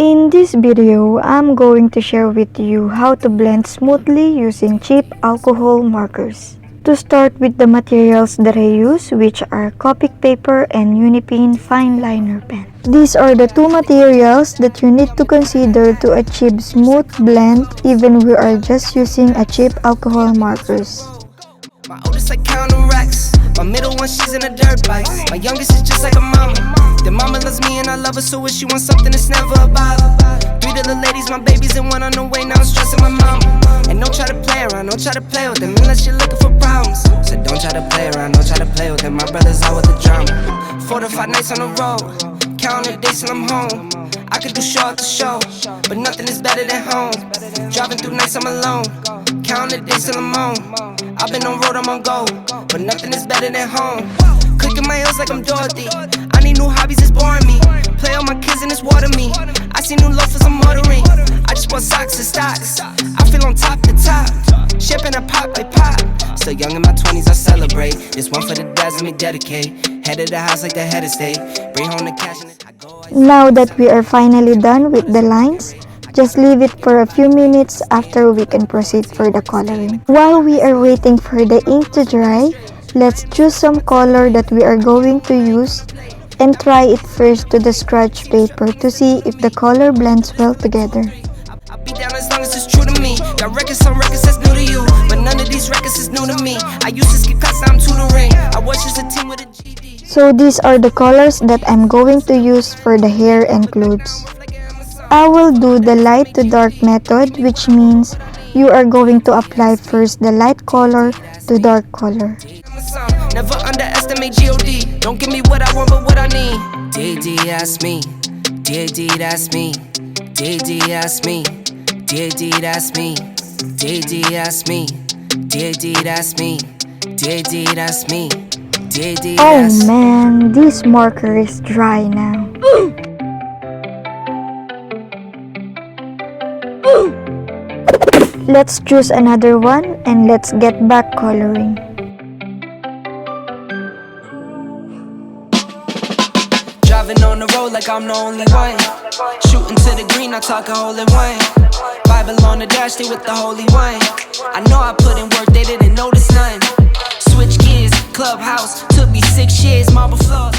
In this video, I'm going to share with you how to blend smoothly using cheap alcohol markers. To start with the materials that I use, which are Copic paper and Unipin fine liner pen. These are the two materials that you need to consider to achieve smooth blend even we are just using a cheap alcohol markers. My oldest like counting racks. My middle one, she's in a dirt bike. My youngest is just like a mama. The mama loves me and I love her, so if she wants something, it's never a bother. 3 little ladies, my babies, and one on the way. Now I'm stressing my mama. And don't try to play around, don't try to play with them unless you're looking for problems. Said don't try to play around, don't try to play with them. My brothers out with the drama. 4 to 5 nights on the road, counting days till I'm home. I could do show after show, but nothing is better than home. Driving through nights I'm alone, counting days till I'm home. I've been on road, I'm on go, but nothing is better than home. Clicking my heels like I'm Dorothy. I need new hobbies, it's boring me. Play all my kids and it's water me. I see new loafers, I'm ordering. I just want socks and stocks. I feel on top to top. Champagne and pop like pop. Still young in my 20s, I celebrate. This one for the dads, let me dedicate. Head of the house like the head of state. Bring home the cash and I go. Now that we are finally done with the lines, just leave it for a few minutes after we can proceed for the coloring. While we are waiting for the ink to dry, let's choose some color that we are going to use and try it first to the scratch paper to see if the color blends well together. I'll be down as long as it's true to me. Got records, some records that's new to you, but none of these records is new to me. I used to skip class, now I'm tutoring. I was just a team with a GD. So these are the colors that I'm going to use for the hair and clothes. I will do the light to dark method, which means you are going to apply first the light color to dark color. Never underestimate God. Don't give me what I want, but what I need. DD, that's me. DD, that's me. DD, that's me. DD, that's me. DD, that's me. DD, that's me. DD, that's me. DD, that's Oh man, this marker is dry now. Let's choose another one and let's get back coloring. Driving on the road like I'm the only one. Shooting to the green, I talk a hole in one. Bible on the dash, they with the holy wine. I know I put in work, they didn't notice none. Switch gears, clubhouse, took me 6 years, marble floors.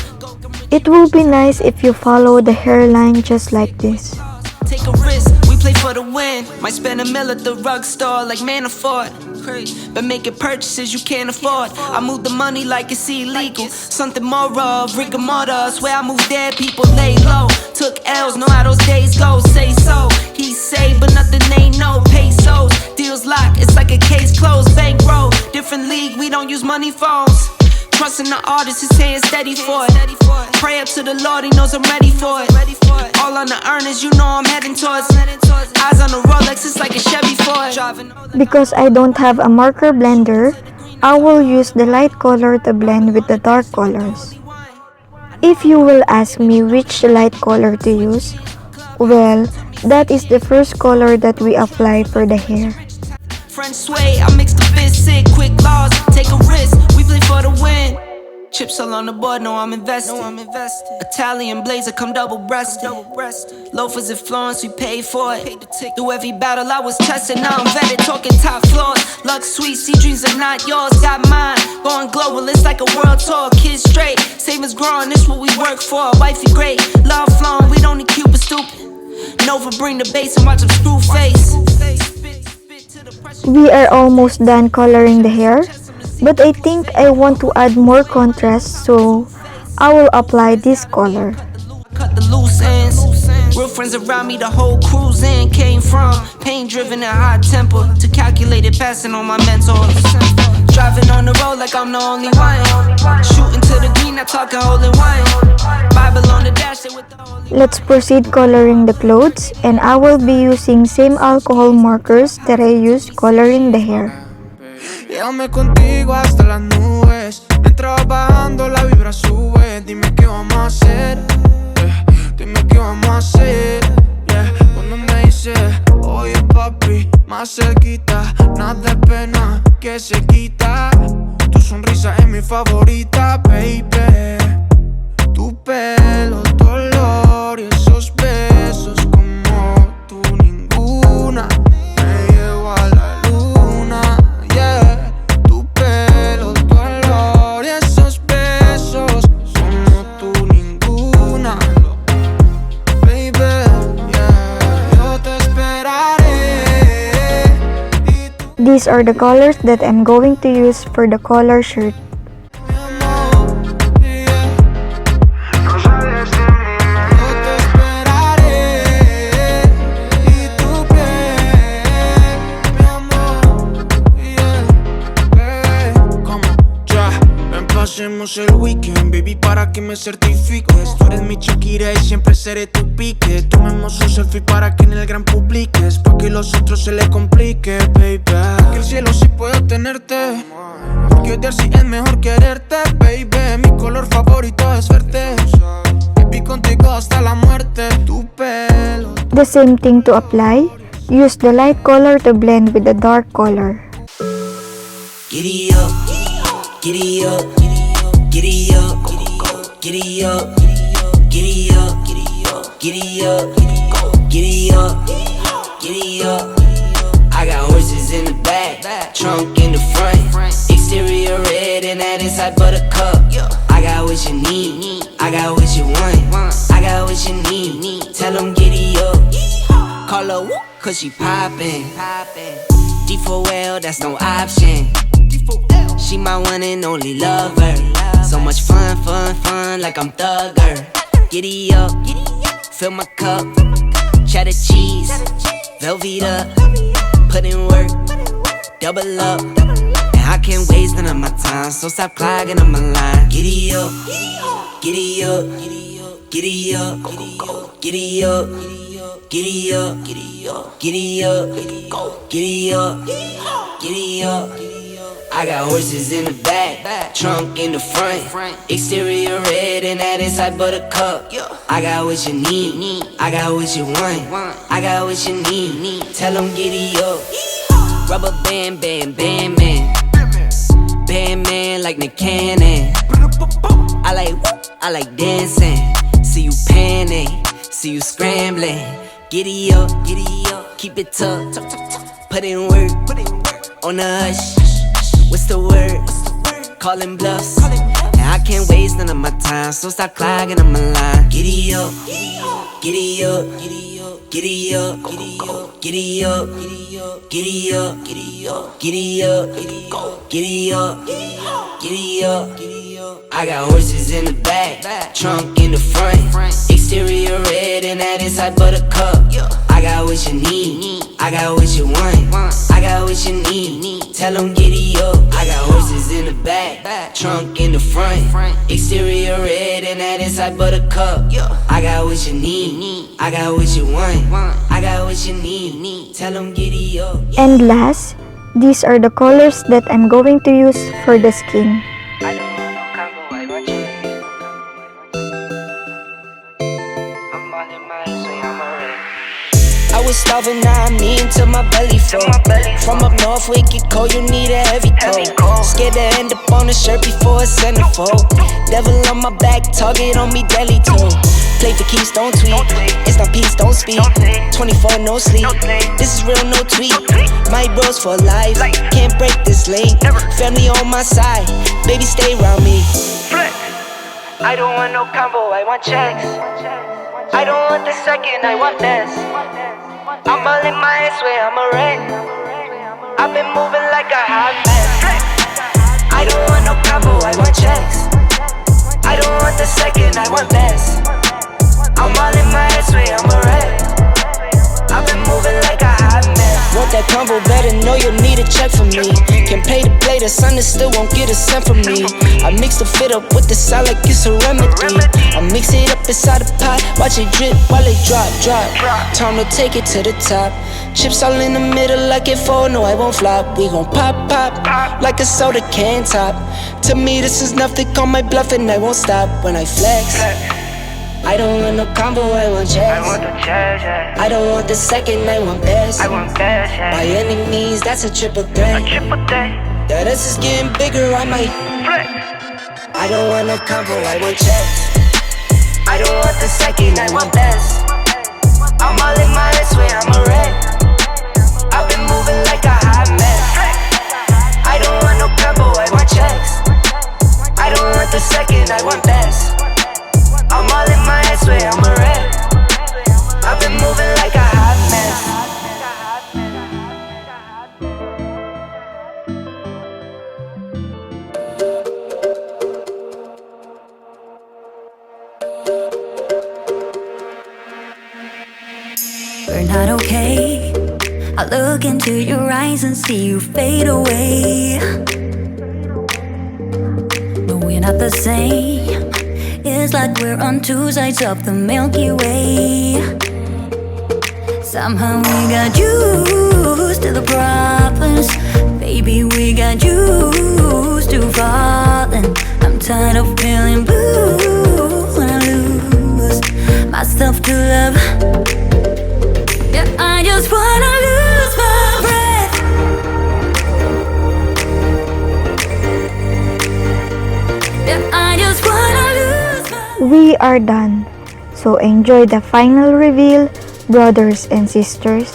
It will be nice if you follow the hairline just like this. Take a risk, we play for the win. Might spend $1 million at the rug store like man afford. But making purchases you can't afford. I move the money like it's illegal. Something more of rigor mortis. Where I move dead people lay low. Took L's, know how those days go. Say so, he say, but nothing ain't no pesos. Deals locked, it's like a case closed. Bankroll, different league, we don't use money phones. Trusting the artist, his hands steady for it. Pray up to the Lord, he knows I'm ready for it. All on the earnings, you know I'm heading towards. Eyes on the Rolex, it's like a Chevy Ford. Because I don't have a marker blender, I will use the light color to blend with the dark colors. If you will ask me which light color to use, well, that is the first color that we apply for the hair. French sway, I mix the basic, quick laws, take a risk, we play for the win. Chips all on the board, no I'm invested. Italian blazer, come double-breasted. Loafers in Florence, we paid for it. Through every battle I was tested, now I'm vetted, talking top floors. Luck sweet, see dreams are not yours, got mine. Going global, it's like a world tour. Kids straight, savings growing, this what we work for. Wifey great, love flowing, we don't need Cupid stupid. Nova bring the bass and watch them screw face. We are almost done coloring the hair, but I think I want to add more contrast, so I will apply this color. Cut the loose ends. Real friends around me, the whole cruise in came from pain driven and hot temper to calculated passing on my mentors. Driving on the road like I'm the only one. Shooting to the green, I talk a hole in one. Bible on the dash, they with the holy. Let's proceed coloring the clothes, and I will be using same alcohol markers that I used coloring the hair. Llévame contigo hasta las nubes. Mientras vas bajando la vibra sube. Dime qué vamos a hacer. Dime qué vamos a hacer. Cuando me dices, oye papi, más cerquita. Nada de pena que se quita. Tu sonrisa es mi favorita, baby. Tu pelo, tu olor y esos besos como These are the colors that I'm going to use for the collar shirt. Hacemos el weekend, baby, para que me certifiques. Tú eres mi Shakira y siempre seré tu pique. Tomemos un selfie para que en el gran publiques, pa' que los otros se le complique, baby. Que el cielo sí puedo tenerte, porque odiar sí es mejor quererte, baby. Mi color favorito es verte, baby, contigo hasta la muerte. Tu pelo. The same thing to apply. Use the light color to blend with the dark color. Giddy up, giddy up, giddy up, giddy up, giddy up, giddy up, giddy up, giddy up. I got horses in the back, trunk in the front, exterior red and that inside buttercup. I got what you need, I got what you want, I got what you need. Tell them giddy up, call her whoop, cause she poppin'. D4L, that's no option. She my one and only lover. So much fun, fun, fun, like I'm Thugger. Giddy up, fill my cup, cheddar cheese, Velveeta, put in work, double up. And I can't waste none of my time, so stop clogging on my line. Giddy up, giddy up, giddy up, giddy up, giddy up, giddy up, giddy up, giddy up, giddy up. I got horses in the back, trunk in the front, exterior red and that inside buttercup. I got what you need, I got what you want, I got what you need. Tell them giddy up. Rubber band, band, band, man, band man like Nick Cannon. I like dancing. See you panic, see you scrambling. Giddy up, keep it tucked, put in work, on the hush. What's the word? Calling bluffs. And I can't waste none of my time, so stop clogging on my line. Giddy up, giddy up, giddy up, giddy up, giddy up, giddy up, giddy up, giddy up, giddy up. I got horses in the back, trunk in the front, exterior red and that inside buttercup. I got what you need, I got what you want, I got what you need. Tell them giddy up. I got horses in the back, trunk in the front, exterior red and that inside buttercup. I got what you need, I got what you want, I got what you need. Tell them giddy up. And last, these are the colors that I'm going to use for the skin. I was starving, now I'm eating till my belly full. From up north, we get cold, you need a heavy coat. Scared to end up on the shirt before a centerfold. Devil on my back, target on me daily too. Play for keeps, don't tweet. It's not peace, don't speak. 24, no sleep. This is real, no tweet. My bros for life, can't break this link. Family on my side, baby stay around me. I don't want no combo, I want checks. I don't want the second, I want this. I'm all in my ass way, I'm a wreck. I've been moving like a hot mess. I don't want no combo, I want checks. I don't want the second, I want this. I'm all in my ass way, I'm a wreck. I've been moving like a hot mess. Want that combo, better know you'll need a check from me. Can pay to play, the sun still won't get a cent from me. I mix the fit up with the side like it's a remedy. I mix it up inside the pot, watch it drip while it drop. Time to take it to the top. Chips all in the middle like it fall, no I won't flop. We gon' pop like a soda can top. To me this is nothing, call my bluff and I won't stop when I flex. I don't want no combo, I want checks. I don't want the second, I want best. By any means, that's a triple threat. That ass is getting bigger, I might. I don't want no combo, I want checks. I don't want the second, I want best. I'm all in my ass way, I'm a wreck. I've been moving like a hot mess. I don't want no combo, I want checks. I don't want the second, I want best. I'm all in my ass way, I'm a wreck. I've been moving like a hot mess. we're not okay. I look into your eyes and see you fade away. No, we're not the same. It's like we're on two sides of the Milky Way. Somehow we got used to the problems. Baby, we got used to falling. I'm tired of feeling blue when I lose myself to love. Yeah, I just wanna lose my breath. Yeah, I just wanna lose my... We are done. So enjoy the final reveal, brothers and sisters.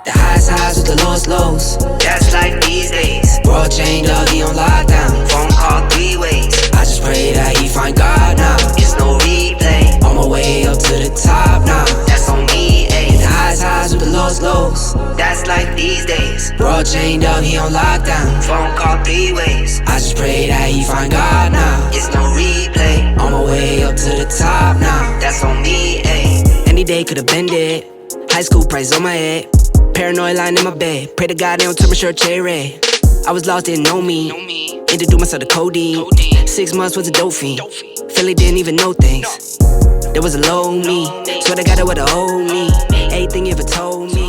The highs with the lows. That's like these days. World chained up, he on lockdown. Phone call 3 ways. I just pray that he find God now. It's no replay. On my way up to the top now. That's on me, ayy. The highs with the lows. That's like these days. World chained up, he on lockdown. Phone call 3 ways. I just pray that he find God now. It's no replay. On my way up to the top now. That's on me, ayy. Any day could've been it. High school price on my head. Paranoid lying in my bed. Pray to God they don't turn my shirt cherry. I was lost, didn't know me. Introduced myself to codeine. 6 months was a dope fiend. Philly didn't even know things. There was a low me. Swear to God it would've owed me. Everything you ever told me.